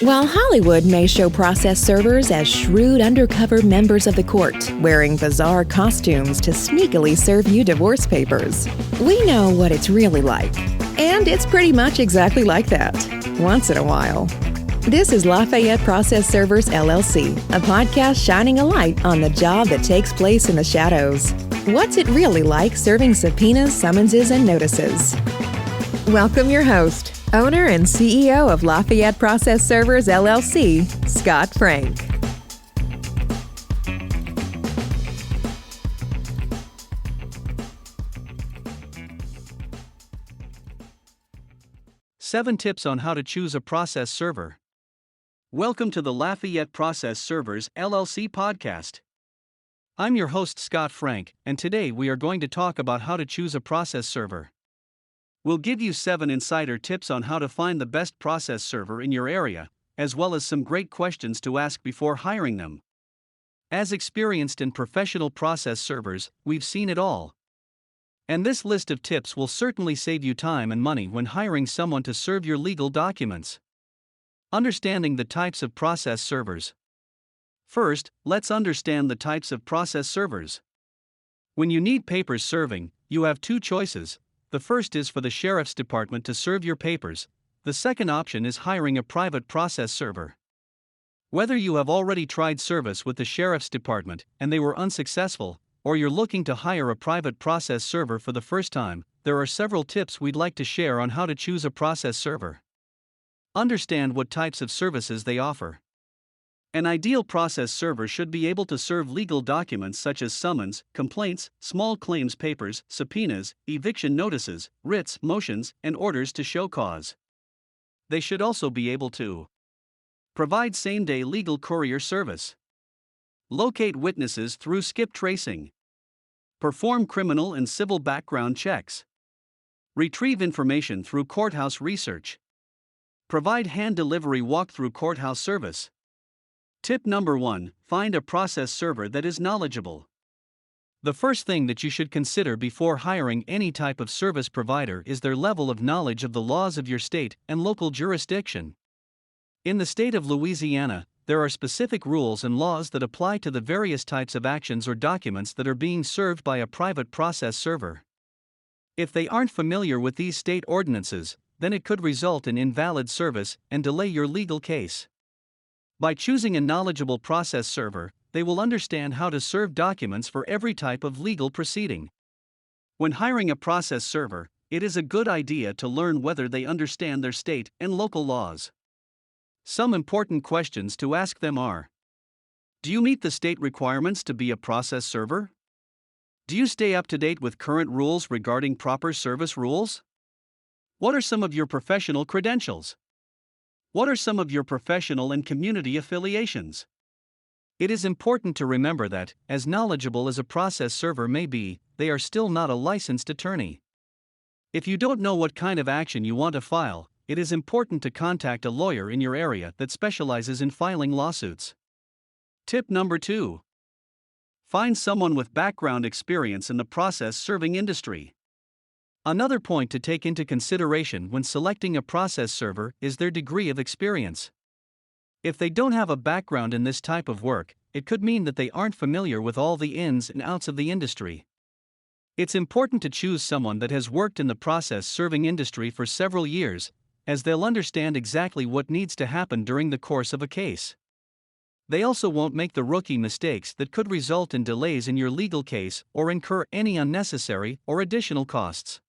While Hollywood may show process servers as shrewd undercover members of the court, wearing bizarre costumes to sneakily serve you divorce papers, we know what it's really like. And it's pretty much exactly like that, once in a while. This is Lafayette Process Servers, LLC, a podcast shining a light on the job that takes place in the shadows. What's it really like serving subpoenas, summonses, and notices? Welcome your host, owner and CEO of Lafayette Process Servers, LLC, Scott Frank. Seven tips on how to choose a process server. Welcome to the Lafayette Process Servers, LLC podcast. I'm your host Scott Frank, and today we are going to talk about how to choose a process server. We'll give you 7 insider tips on how to find the best process server in your area, as well as some great questions to ask before hiring them. As experienced and professional process servers, we've seen it all. And this list of tips will certainly save you time and money when hiring someone to serve your legal documents. Understanding the types of process servers. First, let's understand the types of process servers. When you need papers serving, you have 2 choices. The first is for the sheriff's department to serve your papers. The second option is hiring a private process server. Whether you have already tried service with the sheriff's department and they were unsuccessful, or you're looking to hire a private process server for the first time, there are several tips we'd like to share on how to choose a process server. Understand what types of services they offer. An ideal process server should be able to serve legal documents such as summons, complaints, small claims papers, subpoenas, eviction notices, writs, motions, and orders to show cause. They should also be able to provide same-day legal courier service, locate witnesses through skip tracing, perform criminal and civil background checks, retrieve information through courthouse research, provide hand delivery walk-through courthouse service. Tip number 1, find a process server that is knowledgeable. The first thing that you should consider before hiring any type of service provider is their level of knowledge of the laws of your state and local jurisdiction. In the state of Louisiana, there are specific rules and laws that apply to the various types of actions or documents that are being served by a private process server. If they aren't familiar with these state ordinances, then it could result in invalid service and delay your legal case. By choosing a knowledgeable process server, they will understand how to serve documents for every type of legal proceeding. When hiring a process server, it is a good idea to learn whether they understand their state and local laws. Some important questions to ask them are: do you meet the state requirements to be a process server? Do you stay up to date with current rules regarding proper service rules? What are some of your professional credentials? What are some of your professional and community affiliations? It is important to remember that, as knowledgeable as a process server may be, they are still not a licensed attorney. If you don't know what kind of action you want to file, it is important to contact a lawyer in your area that specializes in filing lawsuits. Tip number 2. Find someone with background experience in the process serving industry. Another point to take into consideration when selecting a process server is their degree of experience. If they don't have a background in this type of work, it could mean that they aren't familiar with all the ins and outs of the industry. It's important to choose someone that has worked in the process serving industry for several years, as they'll understand exactly what needs to happen during the course of a case. They also won't make the rookie mistakes that could result in delays in your legal case or incur any unnecessary or additional costs.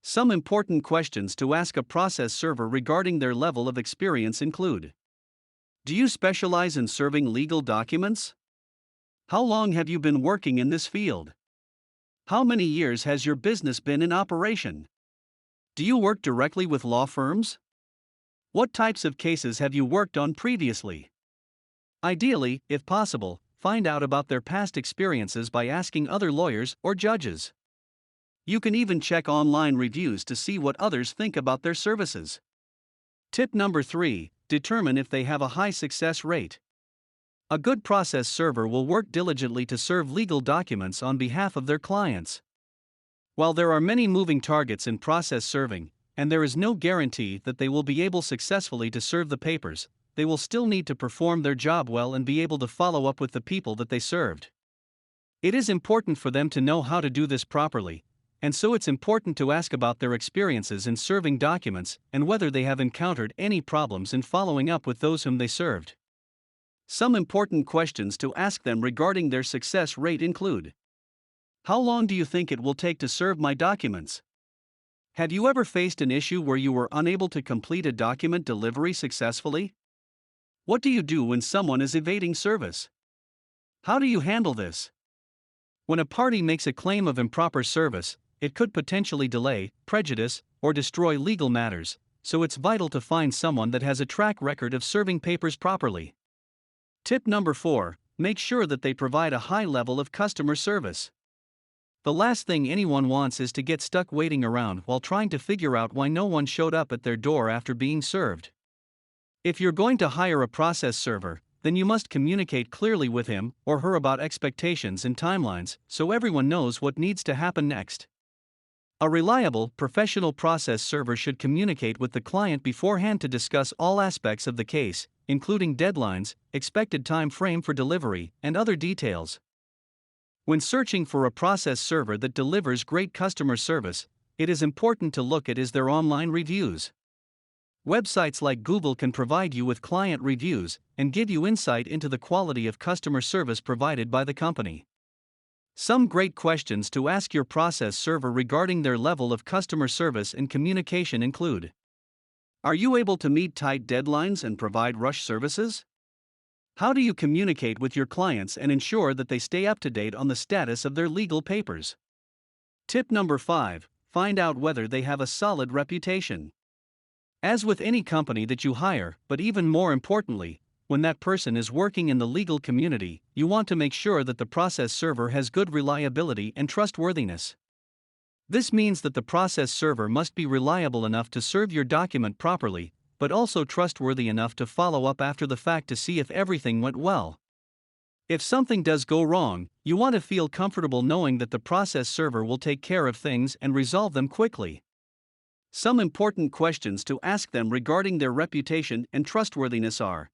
Some important questions to ask a process server regarding their level of experience include: do you specialize in serving legal documents? How long have you been working in this field? How many years has your business been in operation? Do you work directly with law firms? What types of cases have you worked on previously? Ideally, if possible, find out about their past experiences by asking other lawyers or judges. You can even check online reviews to see what others think about their services. Tip number 3, determine if they have a high success rate. A good process server will work diligently to serve legal documents on behalf of their clients. While there are many moving targets in process serving, and there is no guarantee that they will be able successfully to serve the papers, they will still need to perform their job well and be able to follow up with the people that they served. It is important for them to know how to do this properly, and so it's important to ask about their experiences in serving documents and whether they have encountered any problems in following up with those whom they served. Some important questions to ask them regarding their success rate include: how long do you think it will take to serve my documents? Have you ever faced an issue where you were unable to complete a document delivery successfully? What do you do when someone is evading service? How do you handle this? When a party makes a claim of improper service, it could potentially delay, prejudice, or destroy legal matters, so it's vital to find someone that has a track record of serving papers properly. Tip number 4: make sure that they provide a high level of customer service. The last thing anyone wants is to get stuck waiting around while trying to figure out why no one showed up at their door after being served. If you're going to hire a process server, then you must communicate clearly with him or her about expectations and timelines so everyone knows what needs to happen next. A reliable, professional process server should communicate with the client beforehand to discuss all aspects of the case, including deadlines, expected time frame for delivery, and other details. When searching for a process server that delivers great customer service, it is important to look at their online reviews. Websites like Google can provide you with client reviews and give you insight into the quality of customer service provided by the company. Some great questions to ask your process server regarding their level of customer service and communication include: are you able to meet tight deadlines and provide rush services? How do you communicate with your clients and ensure that they stay up to date on the status of their legal papers? Tip number 5: find out whether they have a solid reputation. As with any company that you hire, but even more importantly, when that person is working in the legal community, you want to make sure that the process server has good reliability and trustworthiness. This means that the process server must be reliable enough to serve your document properly, but also trustworthy enough to follow up after the fact to see if everything went well. If something does go wrong, you want to feel comfortable knowing that the process server will take care of things and resolve them quickly. Some important questions to ask them regarding their reputation and trustworthiness are: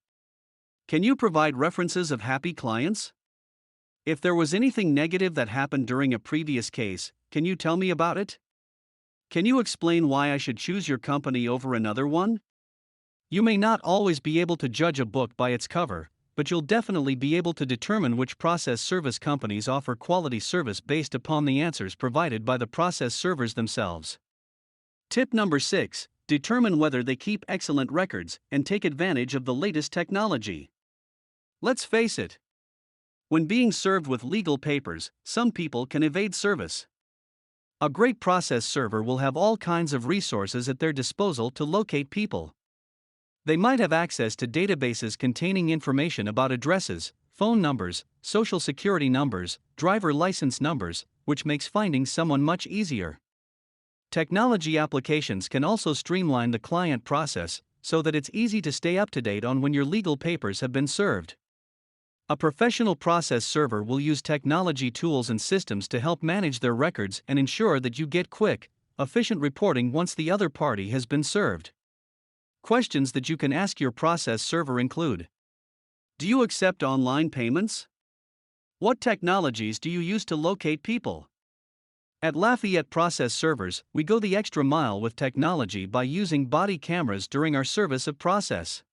can you provide references of happy clients? If there was anything negative that happened during a previous case, can you tell me about it? Can you explain why I should choose your company over another one? You may not always be able to judge a book by its cover, but you'll definitely be able to determine which process service companies offer quality service based upon the answers provided by the process servers themselves. Tip number 6: determine whether they keep excellent records and take advantage of the latest technology. Let's face it. When being served with legal papers, some people can evade service. A great process server will have all kinds of resources at their disposal to locate people. They might have access to databases containing information about addresses, phone numbers, social security numbers, driver license numbers, which makes finding someone much easier. Technology applications can also streamline the client process so that it's easy to stay up to date on when your legal papers have been served. A professional process server will use technology tools and systems to help manage their records and ensure that you get quick, efficient reporting once the other party has been served. Questions that you can ask your process server include: do you accept online payments? What technologies do you use to locate people? At Lafayette Process Servers, we go the extra mile with technology by using body cameras during our service of process.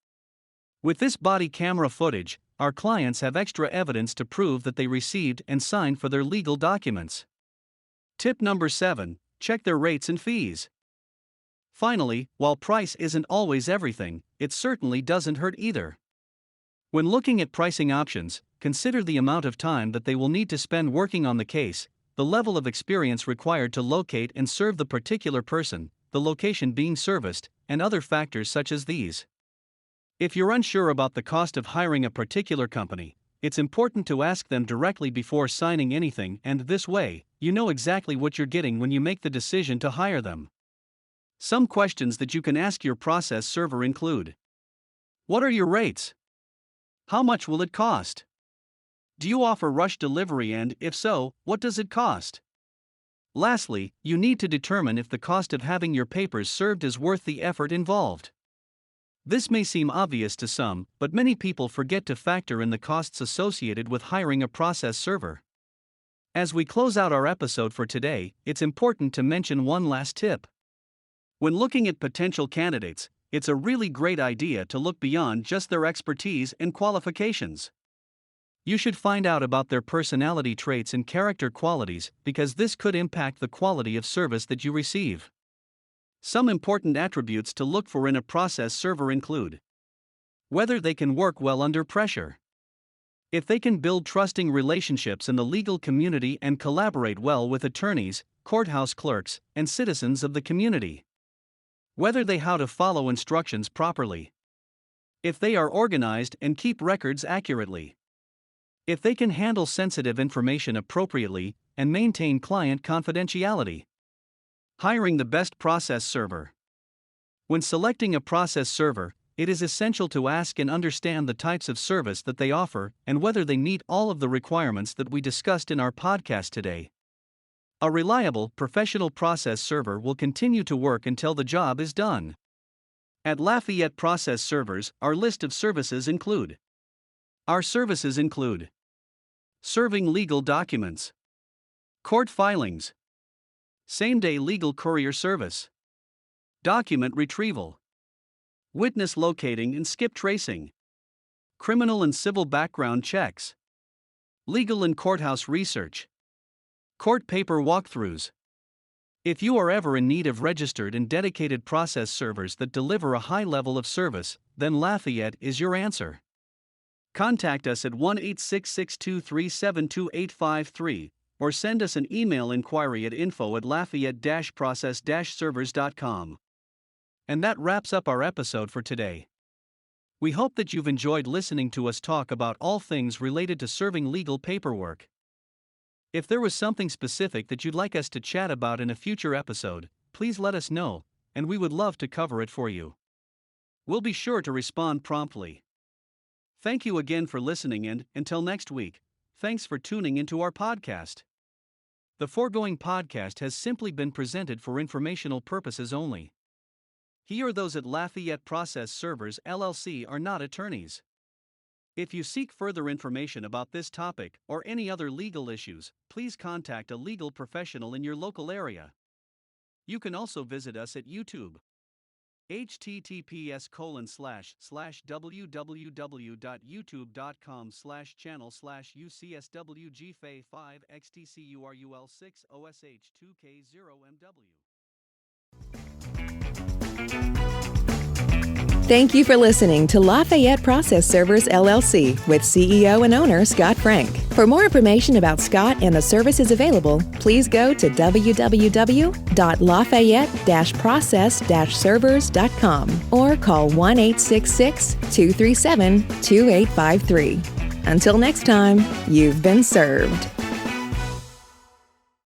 With this body camera footage, our clients have extra evidence to prove that they received and signed for their legal documents. Tip number 7: check their rates and fees. Finally, while price isn't always everything, it certainly doesn't hurt either. When looking at pricing options, consider the amount of time that they will need to spend working on the case, the level of experience required to locate and serve the particular person, the location being serviced, and other factors such as these. If you're unsure about the cost of hiring a particular company, it's important to ask them directly before signing anything, and this way, you know exactly what you're getting when you make the decision to hire them. Some questions that you can ask your process server include: what are your rates? How much will it cost? Do you offer rush delivery, and if so, what does it cost? Lastly, you need to determine if the cost of having your papers served is worth the effort involved. This may seem obvious to some, but many people forget to factor in the costs associated with hiring a process server. As we close out our episode for today, it's important to mention one last tip. When looking at potential candidates, it's a really great idea to look beyond just their expertise and qualifications. You should find out about their personality traits and character qualities because this could impact the quality of service that you receive. Some important attributes to look for in a process server include whether they can work well under pressure, if they can build trusting relationships in the legal community and collaborate well with attorneys, courthouse clerks, and citizens of the community, whether they know how to follow instructions properly, if they are organized and keep records accurately, if they can handle sensitive information appropriately and maintain client confidentiality. Hiring the best process server. When selecting a process server, it is essential to ask and understand the types of service that they offer and whether they meet all of the requirements that we discussed in our podcast today. A reliable, professional process server will continue to work until the job is done. At Lafayette Process Servers, our list of services include. Our services include serving legal documents, court filings, same-day legal courier service, document retrieval, witness locating and skip tracing, criminal and civil background checks, legal and courthouse research, court paper walkthroughs. If you are ever in need of registered and dedicated process servers that deliver a high level of service, then Lafayette is your answer. Contact us at 1-866-237-2853 or send us an email inquiry at info@lafayette-process-servers.com. And that wraps up our episode for today. We hope that you've enjoyed listening to us talk about all things related to serving legal paperwork. If there was something specific that you'd like us to chat about in a future episode, please let us know, and we would love to cover it for you. We'll be sure to respond promptly. Thank you again for listening, and until next week, thanks for tuning into our podcast. The foregoing podcast has simply been presented for informational purposes only. He or those at Lafayette Process Servers LLC are not attorneys. If you seek further information about this topic or any other legal issues, please contact a legal professional in your local area. You can also visit us at YouTube. https://www.youtube.com/channel/UCSWG5XTCURUL6OSH2K0MW. Thank you for listening to Lafayette Process Servers LLC with CEO and owner Scott Frank. For more information about Scott and the services available, please go to www.lafayette-process-servers.com or call 1-866-237-2853. Until next time, you've been served.